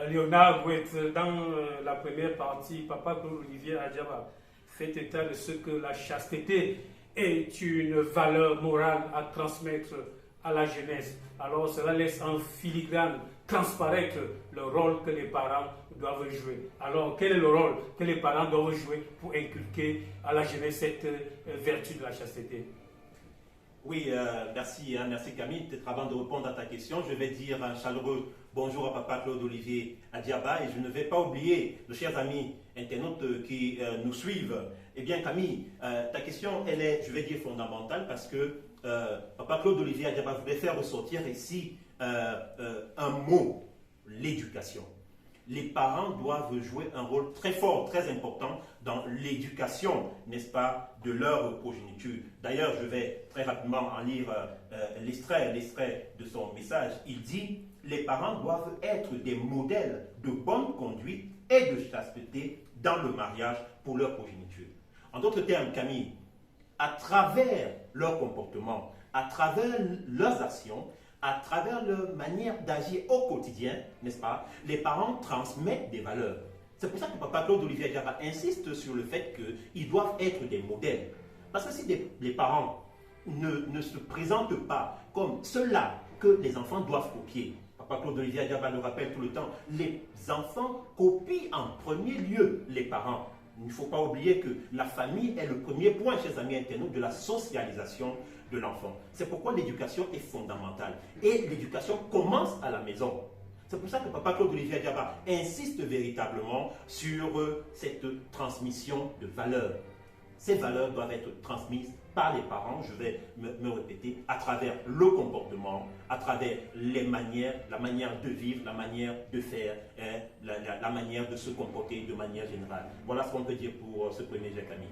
Léonard Gouet, dans la première partie, Papa Claude Olivier Adjaba fait état de ce que la chasteté est une valeur morale à transmettre à la jeunesse. Alors cela laisse en filigrane transparaître le rôle que les parents doivent jouer. Alors quel est le rôle que les parents doivent jouer pour inculquer à la jeunesse cette vertu de la chasteté? Oui, merci, merci Camille. Peut-être avant de répondre à ta question, je vais dire un chaleureux bonjour à Papa Claude Olivier Adiaba et je ne vais pas oublier nos chers amis internautes qui nous suivent. Eh bien Camille, ta question, elle est, je vais dire, fondamentale parce que Papa Claude Olivier Adiaba voulait faire ressortir ici un mot, l'éducation. Les parents doivent jouer un rôle très fort, très important dans l'éducation, n'est-ce pas, de leur progéniture. D'ailleurs, je vais très rapidement en lire l'extrait de son message. Il dit « Les parents doivent être des modèles de bonne conduite et de chasteté dans le mariage pour leur progéniture. » En d'autres termes, Camille, à travers leur comportement, à travers leurs actions, à travers leur manière d'agir au quotidien, n'est-ce pas, les parents transmettent des valeurs. C'est pour ça que Papa Claude Olivier Adiaba insiste sur le fait qu'ils doivent être des modèles. Parce que si les parents ne se présentent pas comme ceux-là que les enfants doivent copier, Papa Claude Olivier Adiaba le rappelle tout le temps, les enfants copient en premier lieu les parents. Il ne faut pas oublier que la famille est le premier point, chers amis internautes, de la socialisation de l'enfant. C'est pourquoi l'éducation est fondamentale. Et l'éducation commence à la maison. C'est pour ça que Papa Claude Olivier Adiaba insiste véritablement sur cette transmission de valeurs. Ces valeurs doivent être transmises par les parents, je vais me répéter, à travers le comportement, à travers les manières, la manière de vivre, la manière de faire, la manière de se comporter de manière générale. Voilà ce qu'on peut dire pour ce premier jet, Camille.